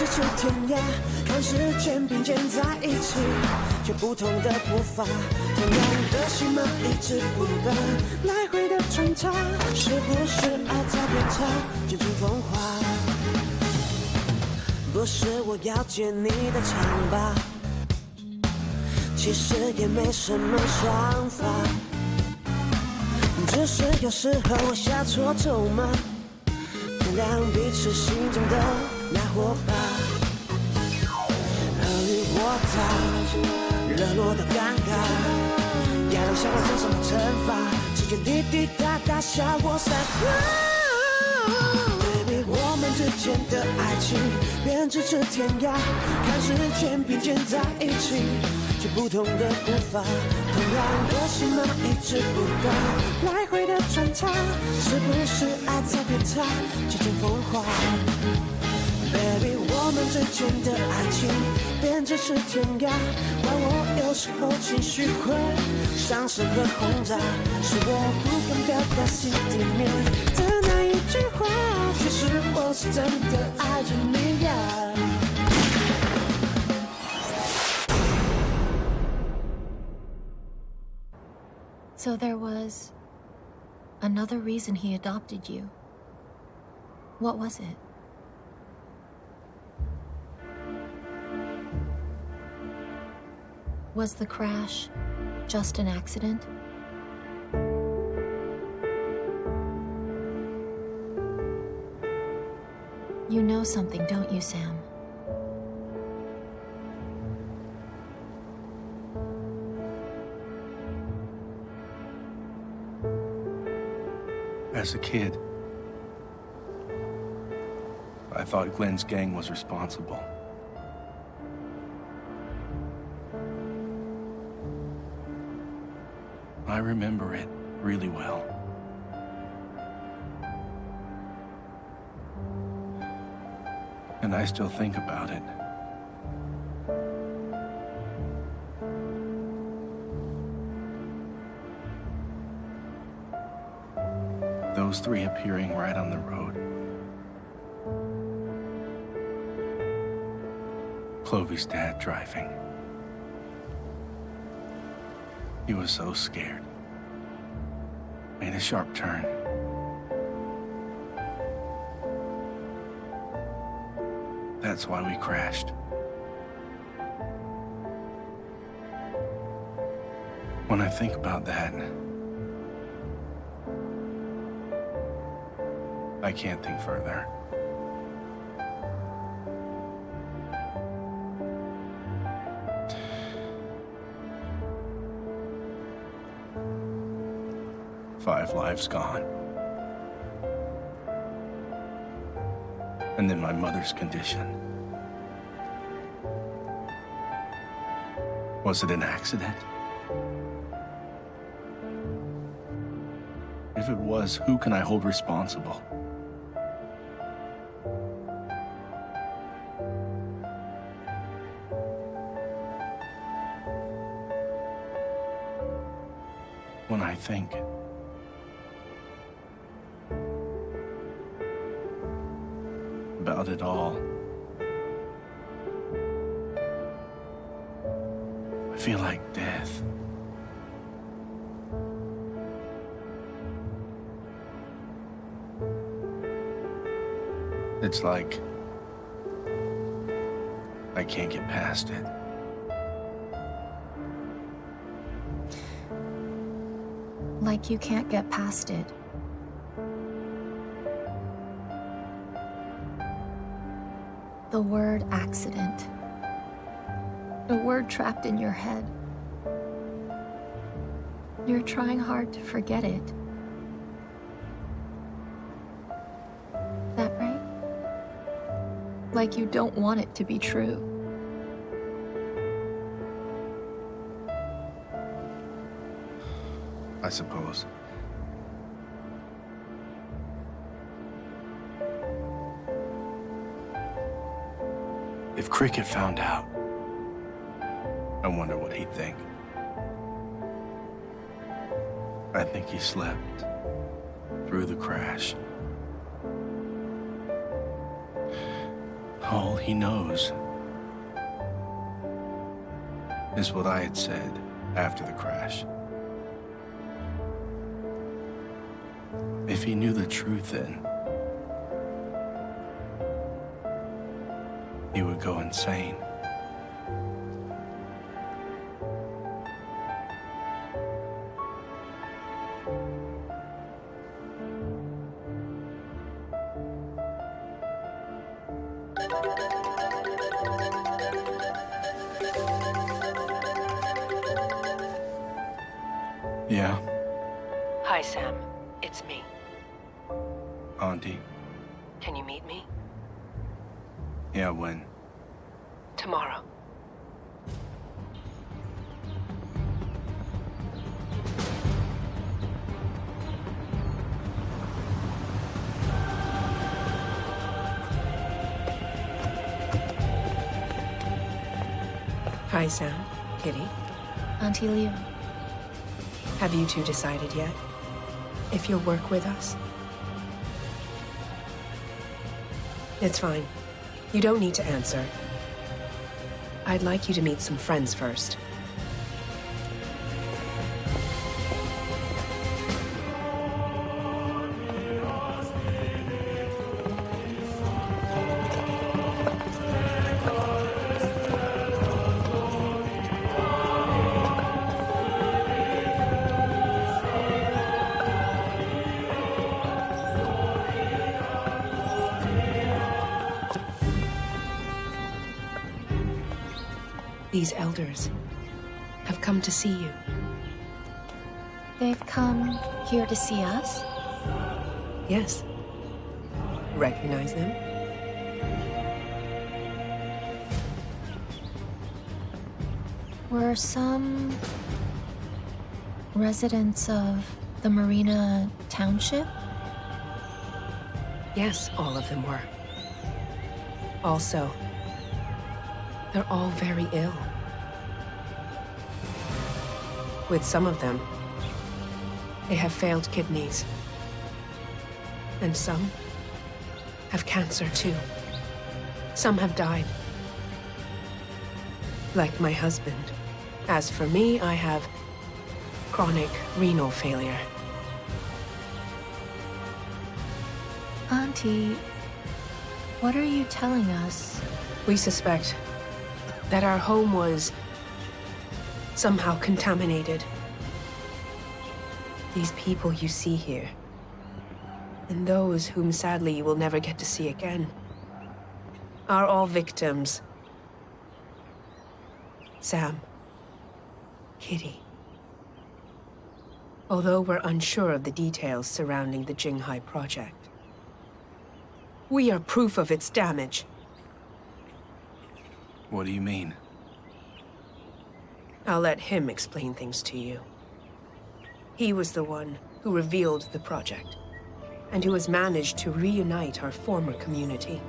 咫尺天涯，看时间并肩在一起，却不同的步伐，同样的心吗？一直不变，来回的穿插，是不是爱在变差，渐渐风化？不是我要接你的长发，其实也没什么想法，只是有时候我下错咒骂，点亮彼此心中的那火把。尔虞我诈，热络的尴尬，压量下我身上的惩罚，时间滴滴答答笑我散Baby， 我们之间的爱情便咫尺天涯，看时间并肩在一起，却不同的步伐，同样的心吗？一直不变，来回的穿插，是不是爱在变差，渐渐风化？ Baby， 我们之间的爱情便咫尺天涯，怪我有时候情绪会上升和轰炸，是我不敢表达心里面的那一句话，其实我是真的爱着你呀。So there was another reason he adopted you. What was it? Was the crash just an accident? You know something, don't you, Sam? As a kid, I thought Glenn's gang was responsible. I remember it really well. And I still think about it. Those three appearing right on the road. Clovy's dad driving. He was so scared. Made a sharp turn. That's why we crashed. When I think about that, I can't think further. Five lives gone. And then my mother's condition. Was it an accident? If it was, who can I hold responsible? When I think about it all, I feel like death. It's like I can't get past it. Like you can't get past it. The word accident. A word trapped in your head. You're trying hard to forget it. That right? Like you don't want it to be true. I suppose. If Cricket found out, I wonder what he'd think. I think he slept through the crash. All he knows is what I had said after the crash. If he knew the truth then, he would go insane. Yeah, Hi, Sam. It's me. Auntie. Can you meet me? Yeah, when? Tomorrow. Hi, Sam. Kitty. Auntie Leo. Have you two decided yet if you'll work with us? It's fine. You don't need to answer. I'd like you to meet some friends first. These elders have come to see you. They've come here to see us? Yes. Recognize them? Were some residents of the Marina Township? Yes, all of them were. Also, they're all very ill. With some of them, they have failed kidneys. And some have cancer too. Some have died. Like my husband. As for me, I have chronic renal failure. Auntie, what are you telling us? We suspect that our home was somehow contaminated. These people you see here, and those whom sadly you will never get to see again, are all victims. Sam, Kitty. Although we're unsure of the details surrounding the Jinghai project, we are proof of its damage. What do you mean? I'll let him explain things to you. He was the one who revealed the project, and who has managed to reunite our former community.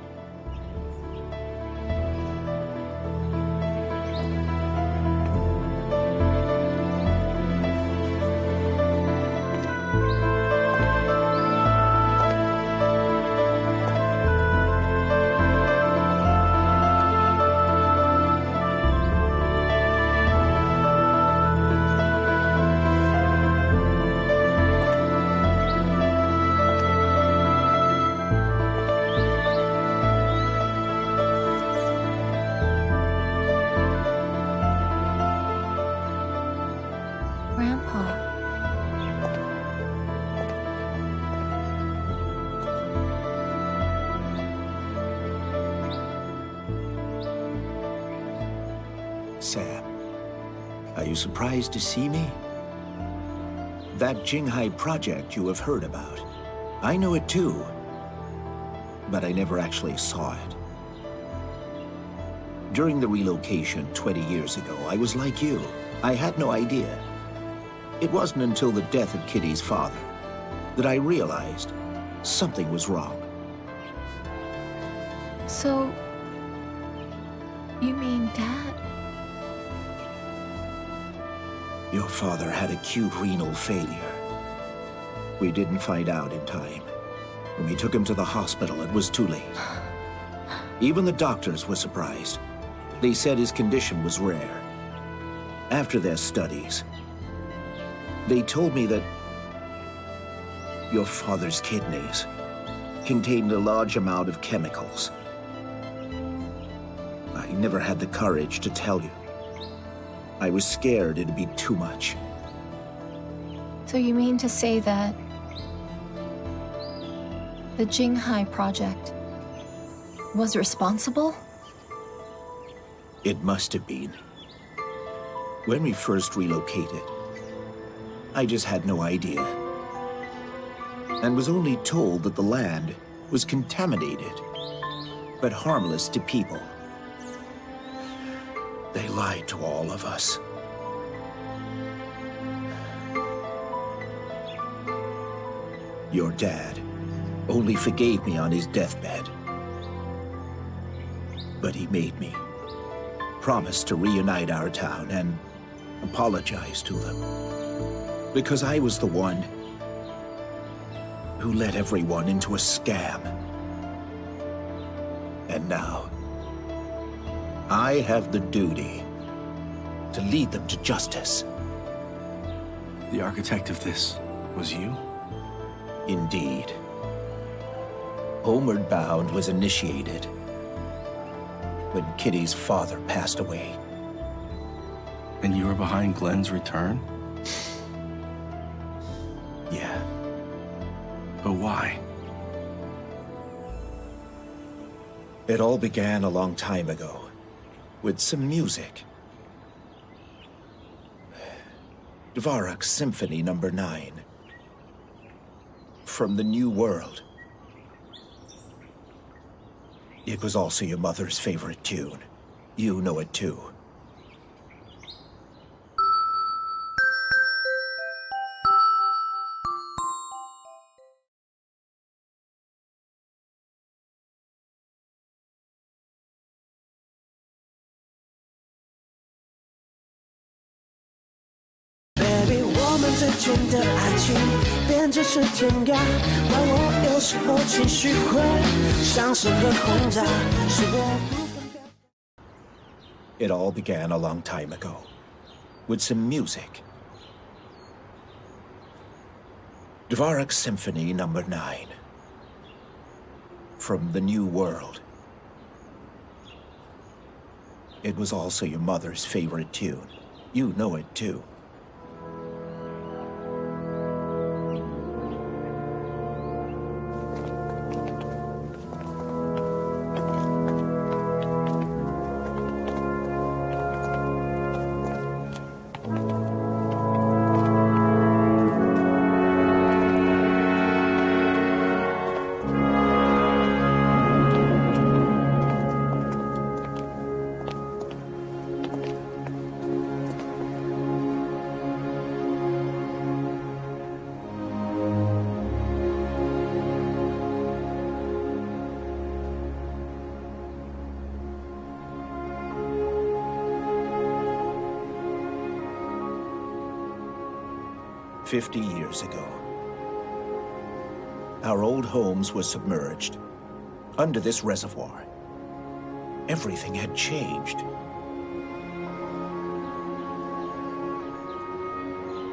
Sam, are you surprised to see me? That Jinghai project you have heard about. I know it too, but I never actually saw it. During the relocation 20 years ago, I was like you. I had no idea. It wasn't until the death of Kitty's father that I realized something was wrong. So, you mean Dad? Your father had acute renal failure. We didn't find out in time. When we took him to the hospital, it was too late. Even the doctors were surprised. They said his condition was rare. After their studies, they told me that your father's kidneys contained a large amount of chemicals. I never had the courage to tell you. I was scared it'd be too much. So you mean to say that the Jinghai project was responsible? It must have been. When we first relocated, I just had no idea, and was only told that the land was contaminated, but harmless to people. They lied to all of us. Your dad only forgave me on his deathbed, but he made me promise to reunite our town and apologize to them, because I was the one who led everyone into a scam. And now, I have the duty to lead them to justice. The architect of this was you? Indeed. Homeward Bound was initiated when Kitty's father passed away. And you were behind Glenn's return? Yeah. But why? It all began a long time ago, with some music. Dvoraks Symphony No. 9. From the New World. It was also your mother's favorite tune. You know it too. Baby， 我们之间的爱情编织是天涯，怪我有时候情绪会像是个轰炸，是我不分辨。 It all began a long time ago, with some music. Dvoraks Symphony No. 9. From the New World. It was also your mother's favorite tune. You know it too. "50 years ago, our old homes were submerged under this reservoir. Everything had changed.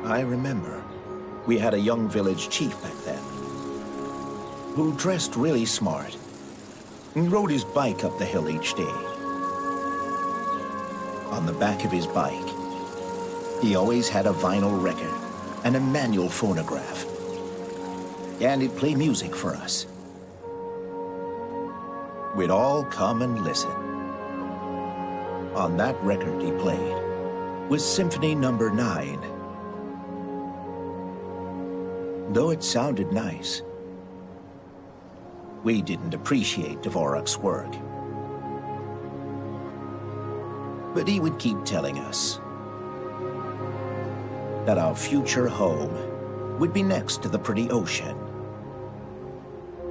I remember we had a young village chief back then who dressed really smart and rode his bike up the hill each day. On the back of his bike, he always had a vinyl record and a manual phonograph. And he'd play music for us. We'd all come and listen. On that record he played was Symphony No. 9. Though it sounded nice, we didn't appreciate Dvorak's work. But he would keep telling us that our future home would be next to the pretty ocean,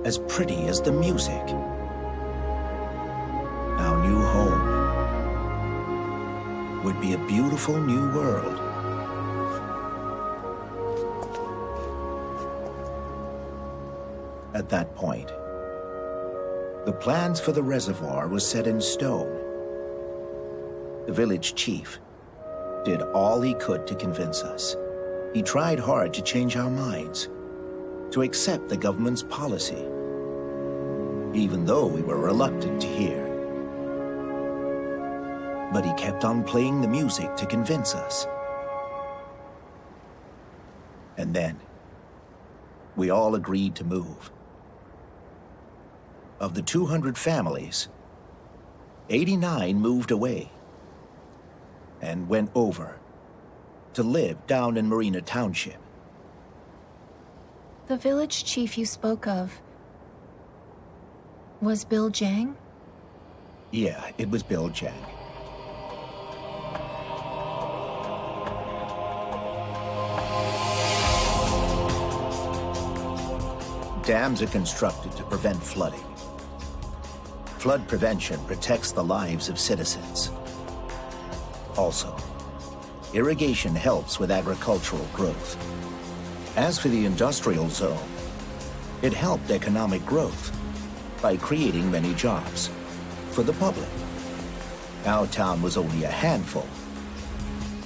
as pretty as the music. Our new home would be a beautiful new world. At that point, The plans for the reservoir were set in stone. The village chief did all he could to convince us. He tried hard to change our minds, to accept the government's policy, even though we were reluctant to hear. But he kept on playing the music to convince us. And then, we all agreed to move. Of the 200 families, 89 moved away and went over to live down in Marina Township. The village chief you spoke of was Bill Jang? Yeah, it was Bill Jang. Dams are constructed to prevent flooding. Flood prevention protects the lives of citizens. Also, irrigation helps with agricultural growth. As for the industrial zone, it helped economic growth by creating many jobs for the public. Our town was only a handful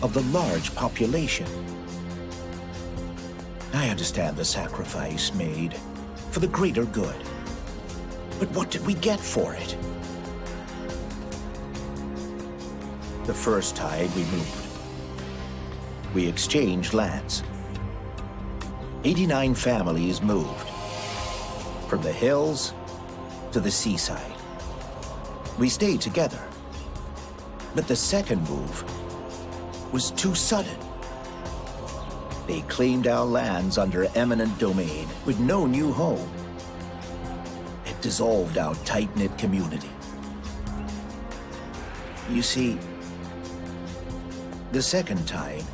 of the large population. I understand the sacrifice made for the greater good. But what did we get for it? The first tide we moved, we exchanged lands. 89 families moved, from the hills to the seaside. We stayed together, but the second move was too sudden. They claimed our lands under eminent domain with no new home. It dissolved our tight-knit community. You see, the second time,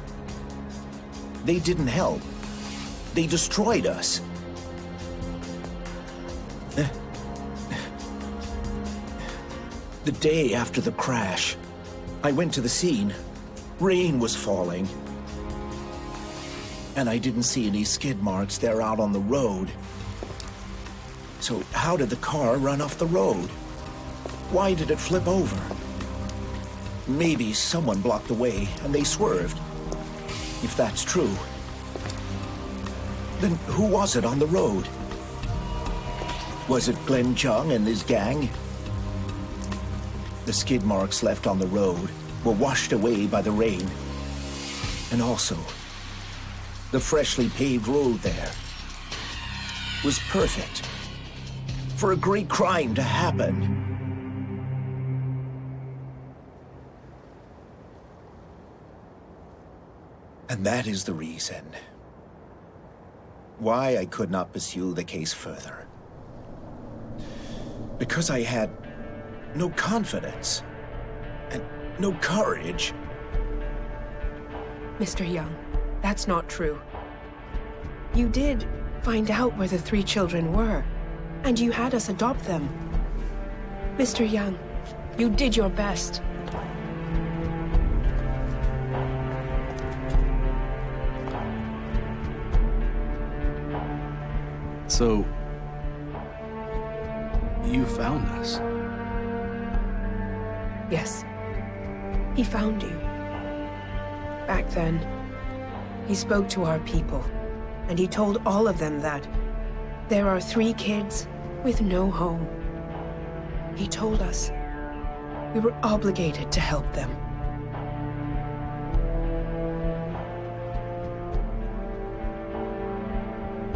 they didn't help. They destroyed us. The day after the crash, I went to the scene. Rain was falling. And I didn't see any skid marks there out on the road. So how did the car run off the road? Why did it flip over? Maybe someone blocked the way and they swerved. If that's true, then who was it on the road? Was it Glenn Chung and his gang? The skid marks left on the road were washed away by the rain. And also, the freshly paved road there was perfect for a great crime to happen. And that is the reason why I could not pursue the case further. Because I had no confidence and no courage. Mr. Young, that's not true. You did find out where the 3 children were, and you had us adopt them. Mr. Young, you did your best. So, you found us? Yes, he found you. Back then, he spoke to our people, and he told all of them that there are 3 kids with no home. He told us we were obligated to help them.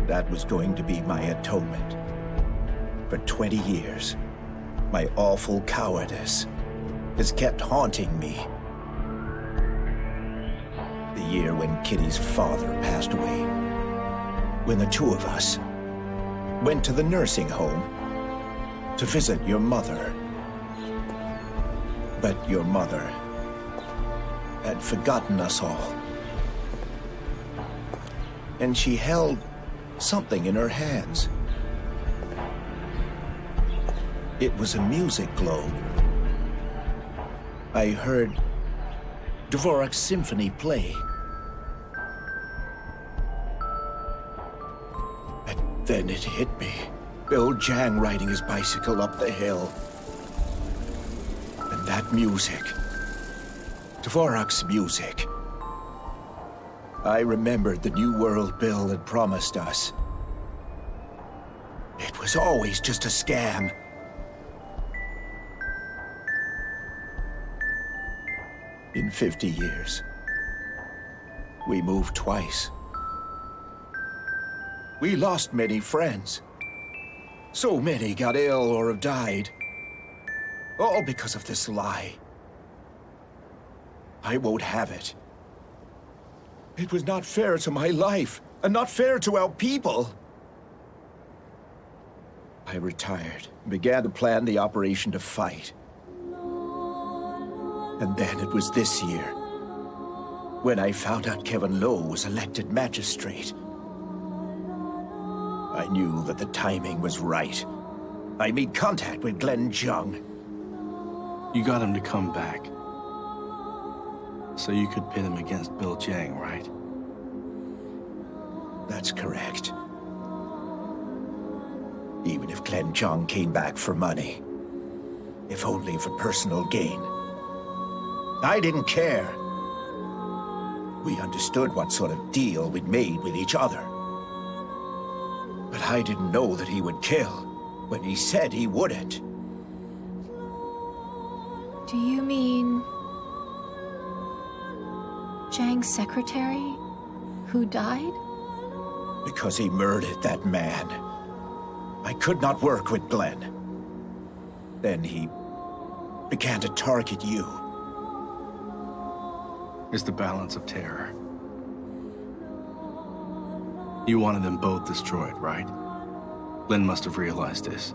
That was going to be my atonement. For 20 years, my awful cowardice has kept haunting me. The year when Kitty's father passed away. When the 2 of us went to the nursing home to visit your mother. But your mother had forgotten us all. And she held something in her hands. It was a music globe. I heard Dvoraks Symphony play. And then it hit me. Bill Jang riding his bicycle up the hill. And that music. Dvoraks music. I remembered the new world Bill had promised us. It was always just a scam. In 50 years, we moved twice. We lost many friends. So many got ill or have died. All because of this lie. I won't have it. It was not fair to my life, and not fair to our people. I retired, and began to plan the operation to fight. And then it was this year, when I found out Kevin Lo was elected magistrate. I knew that the timing was right. I made contact with Glenn Jung. You got him to come back. So you could pit him against Bill Jang, right? That's correct. Even if Glenn Jung came back for money. If only for personal gain. I didn't care. We understood what sort of deal we'd made with each other. But I didn't know that he would kill when he said he wouldn't. Do you mean Jang's secretary who died? Because he murdered that man. I could not work with Glenn. Then he began to target you. Is the balance of terror. You wanted them both destroyed, right? Glenn must have realized this.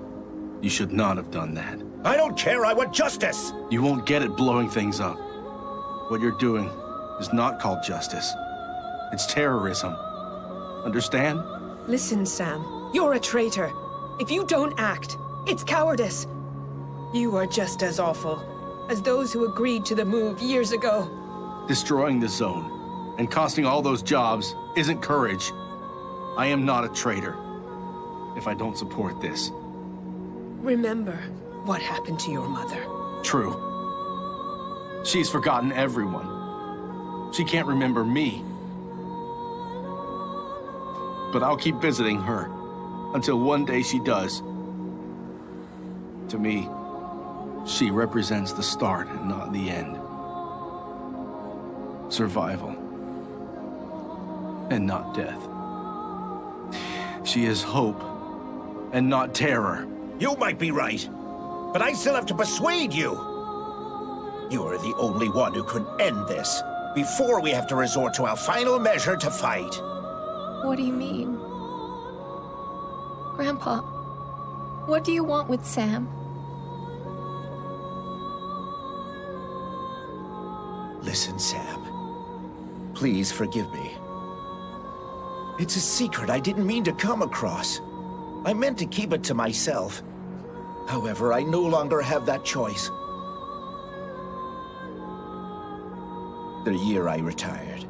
You should not have done that. I don't care, I want justice! You won't get it blowing things up. What you're doing is not called justice. It's terrorism. Understand? Listen, Sam. You're a traitor. If you don't act, it's cowardice. You are just as awful as those who agreed to the move years ago. Destroying the zone and costing all those jobs isn't courage. I am not a traitor if I don't support this. Remember what happened to your mother. True. She's forgotten everyone. She can't remember me. But I'll keep visiting her until one day she does. To me, she represents the start and not the end. Survival and not death. She is hope and not terror. You might be right, but I still have to persuade you. You are the only one who could end this before we have to resort to our final measure to fight. What do you mean? Grandpa, what do you want with Sam? Listen, Sam. Please forgive me. It's a secret I didn't mean to come across. I meant to keep it to myself. However, I no longer have that choice. The year I retired,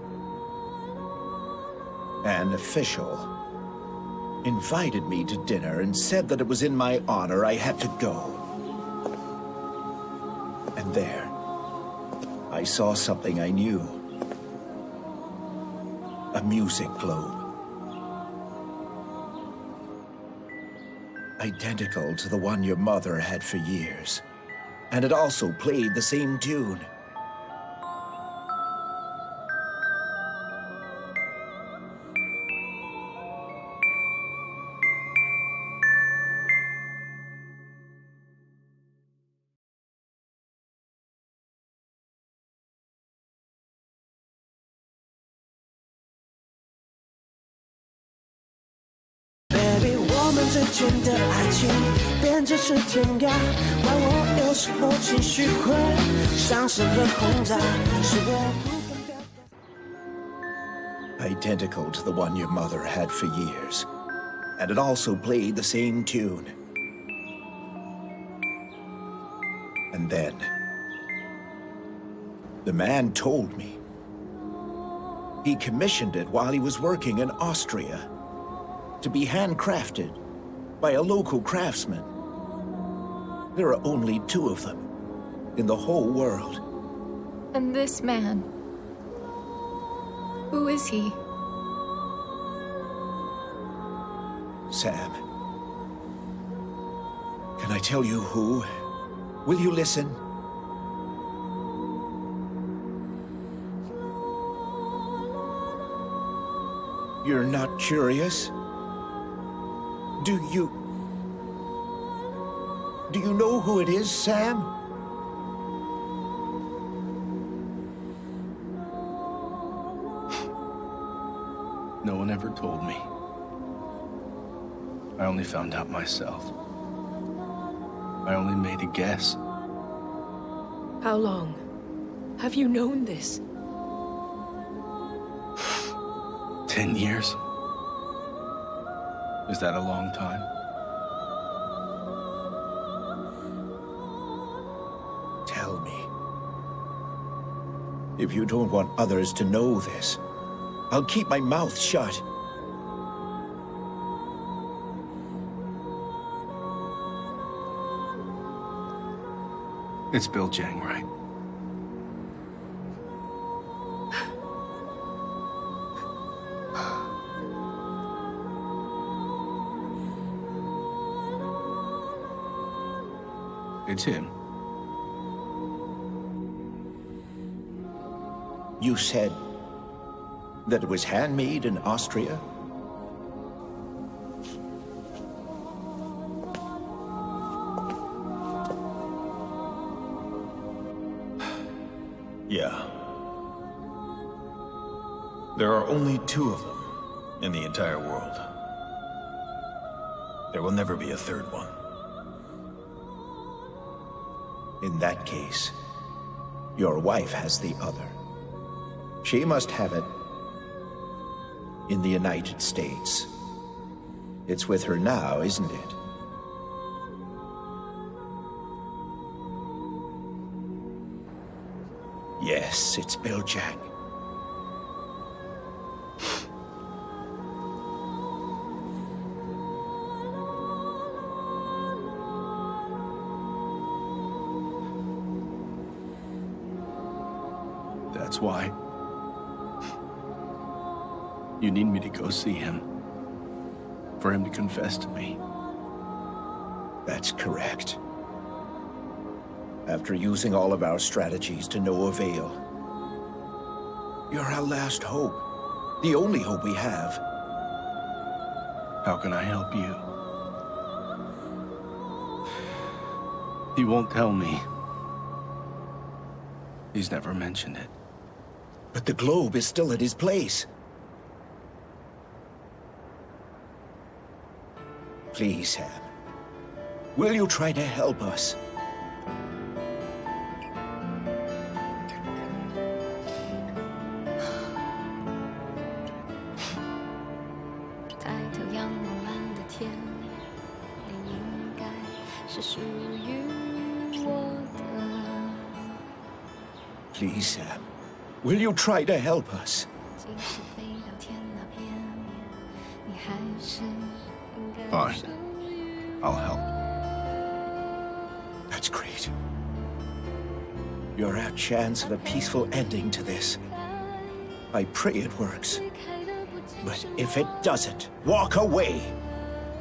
an official invited me to dinner and said that it was in my honor I had to go. And there, I saw something I knew. A music globe. Identical to the one your mother had for years. And it also played the same tune. Baby， 我们之间的爱情编织是天涯，但我有时候情绪会像是被轰炸，是我不敢表达。 Identical to the one your mother had for years. And it also played the same tune. And then, the man told me. He commissioned it while he was working in Austria, to be handcrafted by a local craftsman. There are only 2 of them in the whole world. And this man, who is he? Sam. Can I tell you who? Will you listen? You're not curious? Do you know who it is, Sam? No one ever told me. I only found out myself. I only made a guess. How long have you known this? 10 years? Is that a long time? Tell me. If you don't want others to know this, I'll keep my mouth shut. It's Bill Jang, right? It's him. You said that it was handmade in Austria? Yeah. There are only 2 of them in the entire world. There will never be a 3rd one. In that case, your wife has the other. She must have it in the United States. It's with her now, isn't it? Yes, it's Bill Jang. That's why. You need me to go see him. For him to confess to me. That's correct. After using all of our strategies to no avail, you're our last hope. The only hope we have. How can I help you? He won't tell me. He's never mentioned it. But the globe is still at his place. Please, Sam. Will you try to help us? Please, Sam. Will you try to help us? Fine. I'll help. That's great. You're our chance of a peaceful ending to this. I pray it works. But if it doesn't, walk away.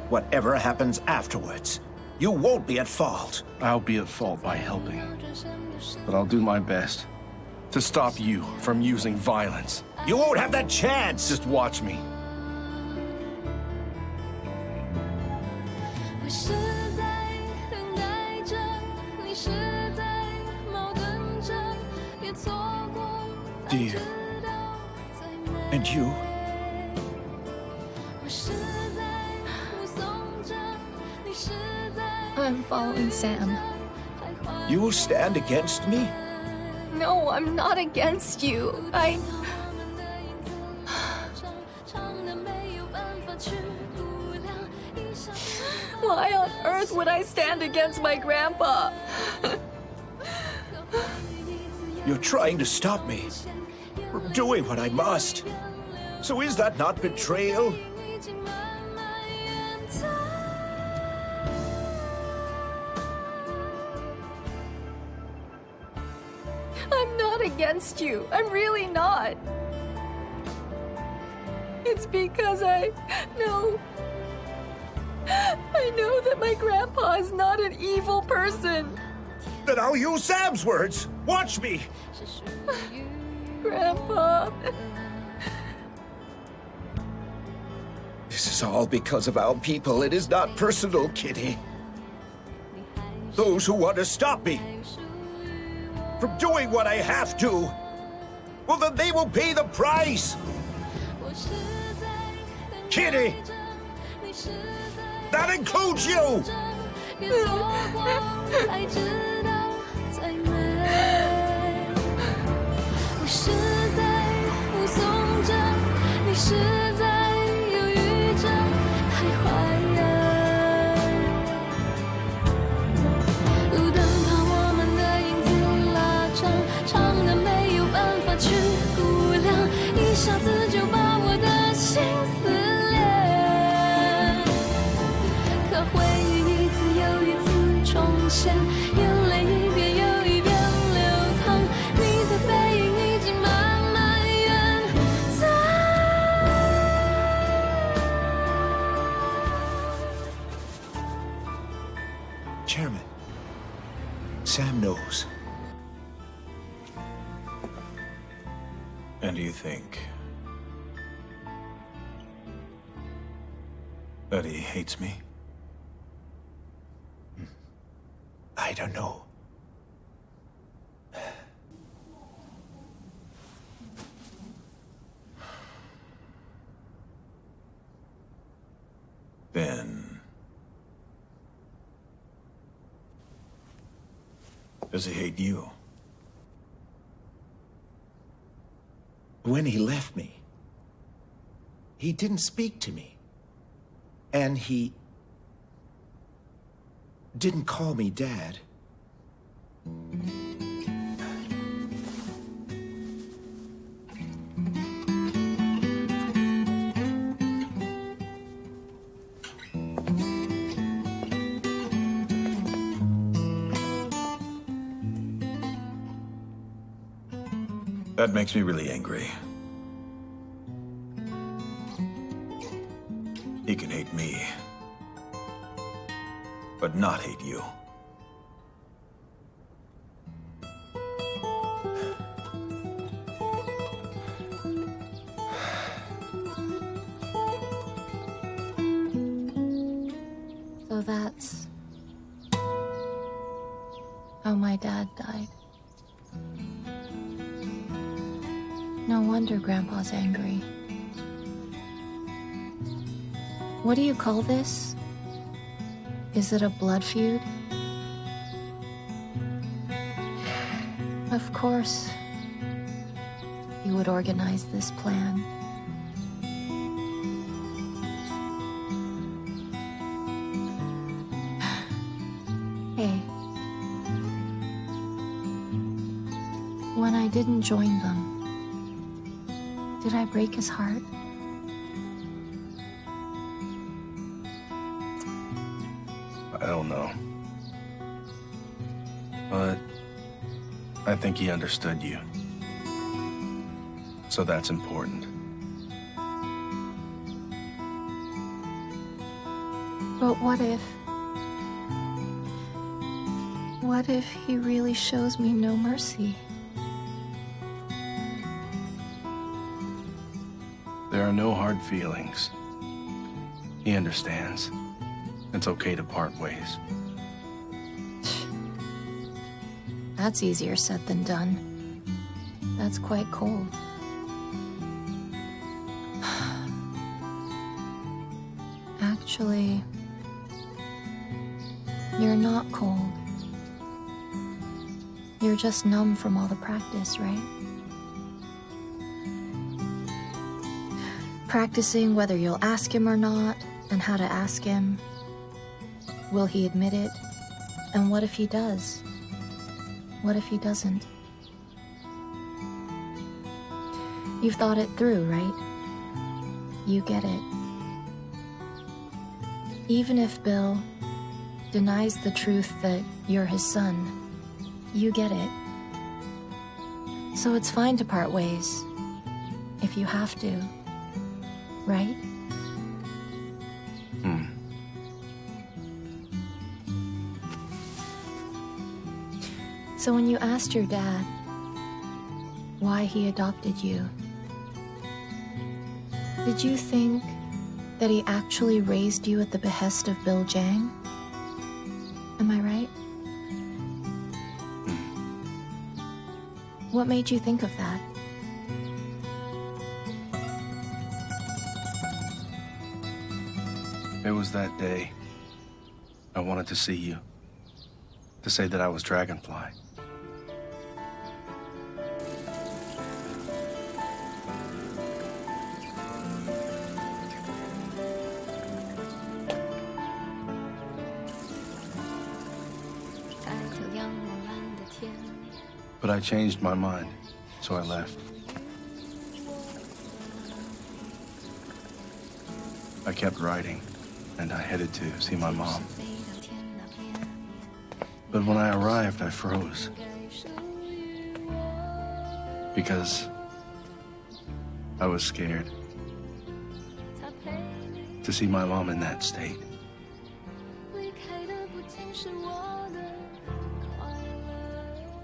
Whatever happens afterwards, you won't be at fault. I'll be at fault by helping. But I'll do my best to stop you from using violence. You won't have that chance! Just watch me. Dear. And you? I'm following Sam. You will stand against me? No, I'm not against you. Why on earth would I stand against my grandpa? You're trying to stop me from doing what I must. So is that not betrayal? against you. I'm really not. It's because I know that my grandpa is not an evil person. Then I'll use Sam's words. Watch me. Grandpa. This is all because of our people. It is not personal, Kitty. Those who want to stop me from doing what I have to, well, then they will pay the price. Kitty! That includes you! Chairman, Sam knows. And do you think that he hates me? I don't know. Then... does he hate you? When he left me, he didn't speak to me. And he didn't call me Dad. That makes me really angry. He can hate me, but not hate you. So that's how my dad died. No wonder Grandpa's angry. What do you call this? Is it a blood feud? Of course, you would organize this plan. Hey, when I didn't join them, did I break his heart? I don't know. But I think he understood you. So that's important. But what if he really shows me no mercy? There are no hard feelings. He understands. It's okay to part ways. That's easier said than done. That's quite cold. Actually, you're not cold. You're just numb from all the practice, right? Practicing whether you'll ask him or not, and how to ask him. Will he admit it? And what if he does? What if he doesn't? You've thought it through, right? You get it. Even if Bill denies the truth that you're his son, you get it. So it's fine to part ways, if you have to, right? So when you asked your dad why he adopted you, did you think that he actually raised you at the behest of Bill Jang? Am I right? What made you think of that? It was that day I wanted to see you, to say that I was Dragonfly. But I changed my mind, so I left. I kept writing, and I headed to see my mom. But when I arrived, I froze. Because I was scared to see my mom in that state.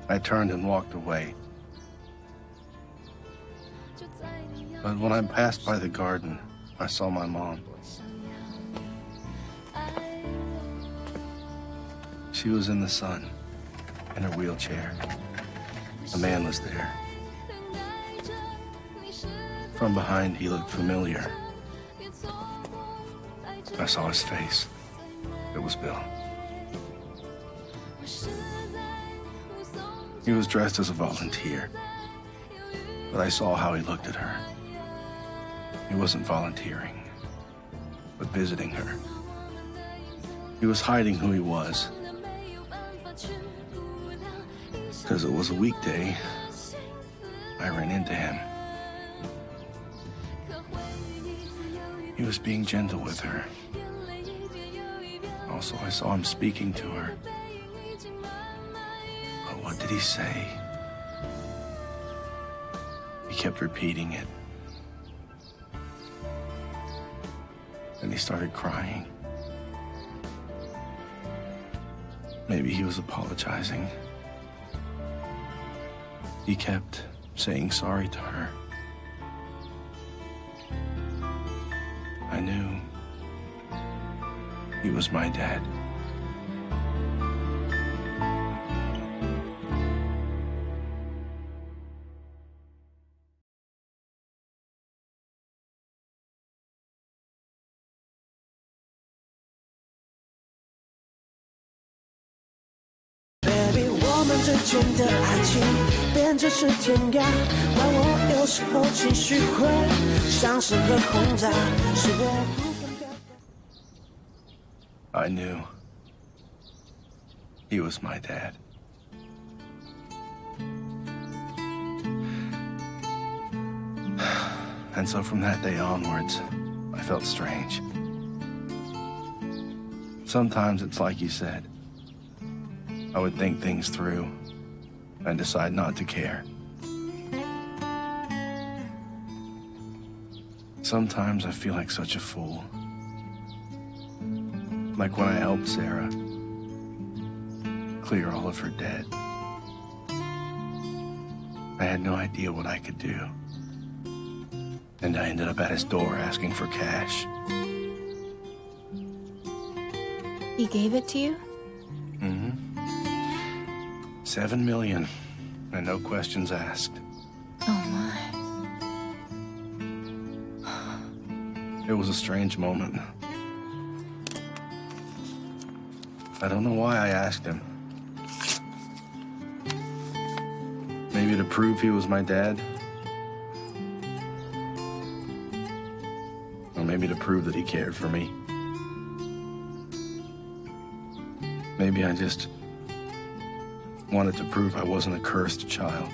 I turned and walked away. But when I passed by the garden, I saw my mom. She was in the sun, in her wheelchair. A man was there. From behind, he looked familiar. I saw his face. It was Bill. He was dressed as a volunteer, but I saw how he looked at her. He wasn't volunteering, but visiting her. He was hiding who he was. Because it was a weekday, I ran into him. He was being gentle with her. Also, I saw him speaking to her. But what did he say? He kept repeating it. And he started crying. Maybe he was apologizing. He kept saying sorry to her. I knew he was my dad. Baby， 我们之间的爱情变成是天涯，怪我有时候情绪会像是个轰炸，是我不敢表达。 I knew he was my dad. And so from that day onwards, I felt strange. Sometimes it's like you said. I would think things through and decide not to care. Sometimes I feel like such a fool. Like when I helped Sarah clear all of her debt. I had no idea what I could do. And I ended up at his door asking for cash. He gave it to you? Mm-hmm. 7 million, and no questions asked. Oh my. It was a strange moment. I don't know why I asked him. Maybe to prove he was my dad? Or maybe to prove that he cared for me? Maybe I just wanted to prove I wasn't a cursed child.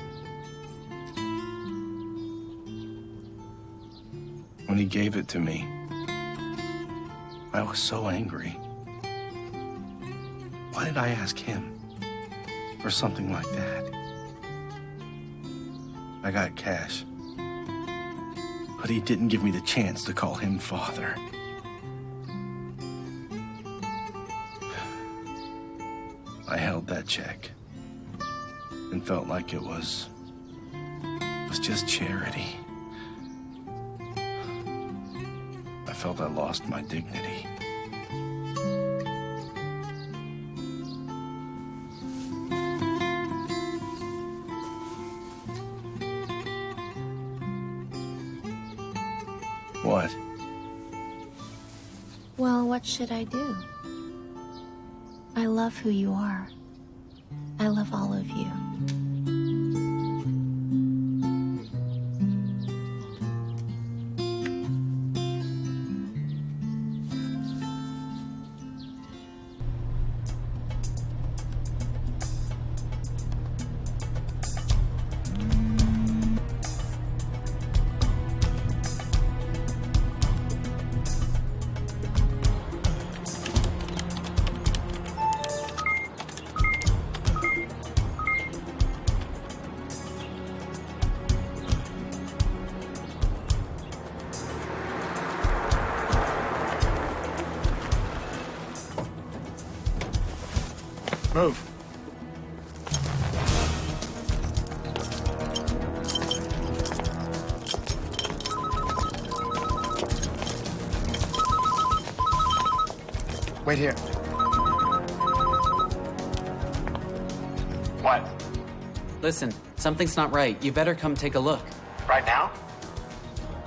When he gave it to me, I was so angry. Why did I ask him for something like that? I got cash. But he didn't give me the chance to call him father. I held that check and felt like it was just charity. I felt I lost my dignity. What? Well, what should I do? I love who you are. I love all of you. Move. Wait here. What? Listen, something's not right. You better come take a look. Right now?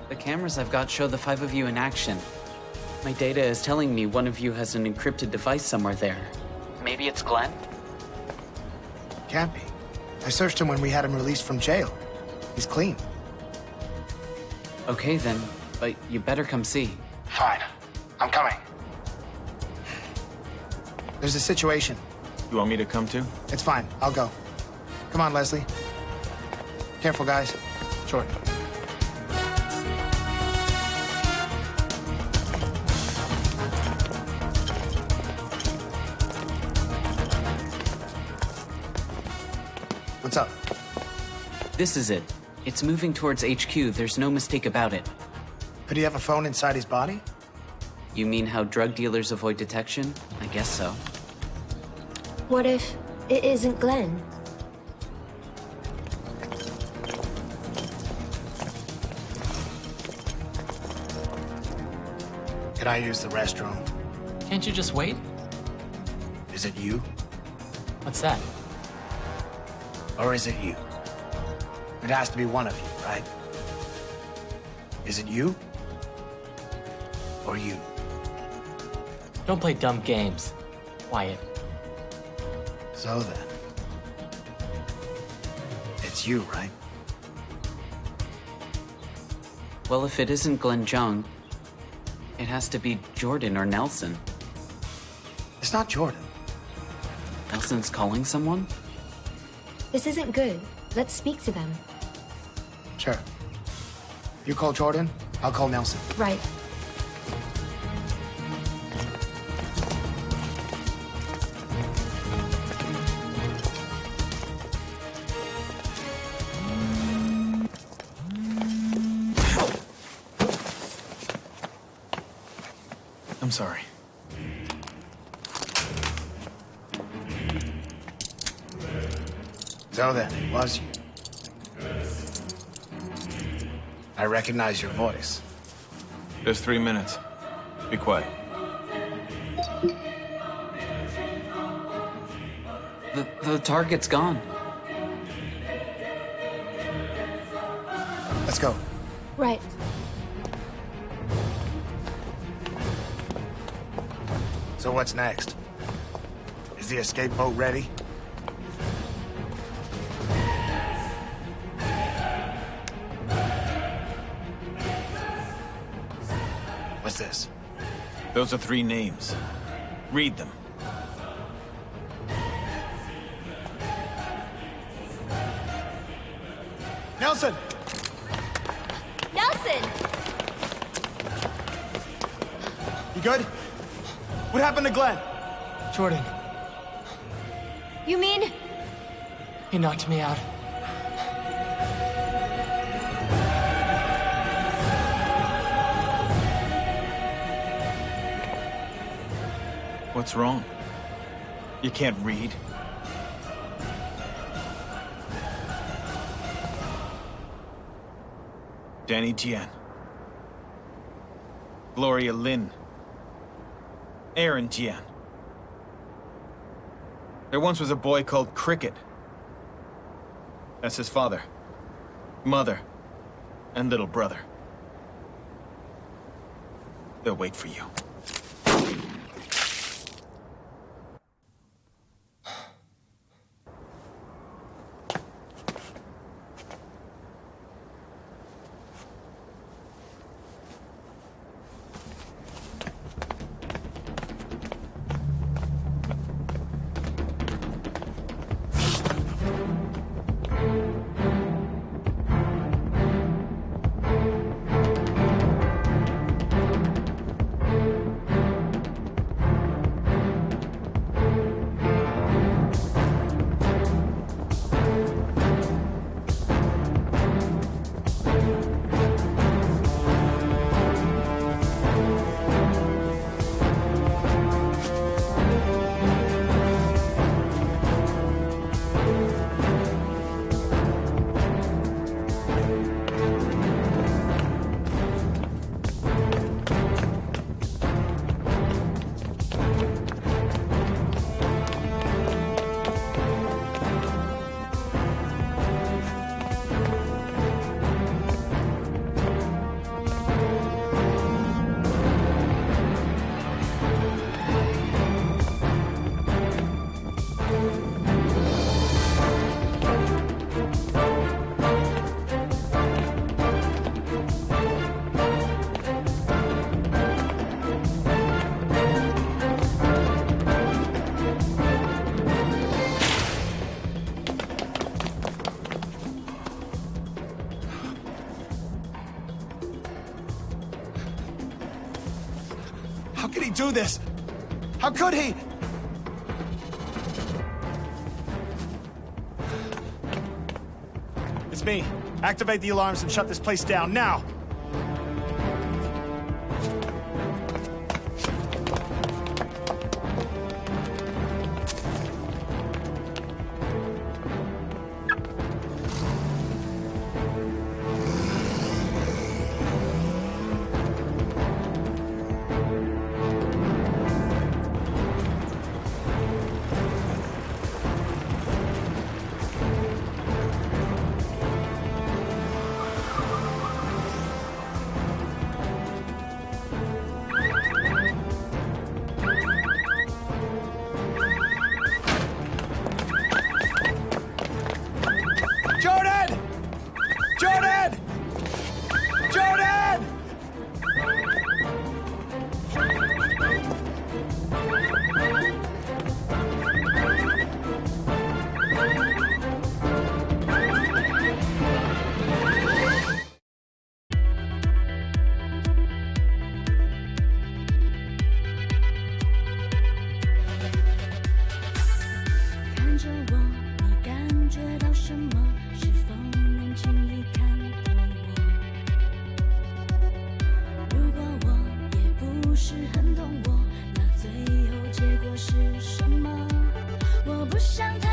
The cameras I've got show the 5 of you in action. My data is telling me one of you has an encrypted device somewhere there. Maybe it's Glenn? Can't be. I searched him when we had him released from jail. He's clean. Okay then, but you better come see. Fine. I'm coming. There's a situation. You want me to come too? It's fine. I'll go. Come on, Leslie. Careful, guys. Jordan. What's up? This is it. It's moving towards HQ. There's no mistake about it. Could he have a phone inside his body? You mean how drug dealers avoid detection? I guess so. What if it isn't Glenn? Could I use the restroom? Can't you just wait? Is it you? What's that? Or is it you? It has to be one of you, right? Is it you? Or you? Don't play dumb games. Quiet. So then. It's you, right? Well, if it isn't Glenn Jung, it has to be Jordan or Nelson. It's not Jordan. Nelson's calling someone? This isn't good. Let's speak to them. Sure. You call Jordan, I'll call Nelson. Right. I'm sorry. So then, it was you. I recognize your voice. There's 3 minutes. Be quiet. The target's gone. Let's go. Right. So what's next? Is the escape boat ready? What's this? Those are 3 names. Read them. Nelson! Nelson! You good? What happened to Glenn? Jordan, You mean? he knocked me out. What's wrong? You can't read? Danny Jian. Gloria Lin. Aaron Jian. There once was a boy called Cricket. That's his father, mother, and little brother. They'll wait for you. How could he do this? How could he? It's me. Activate the alarms and shut this place down now.是很懂我，那最后结果是什么？我不想。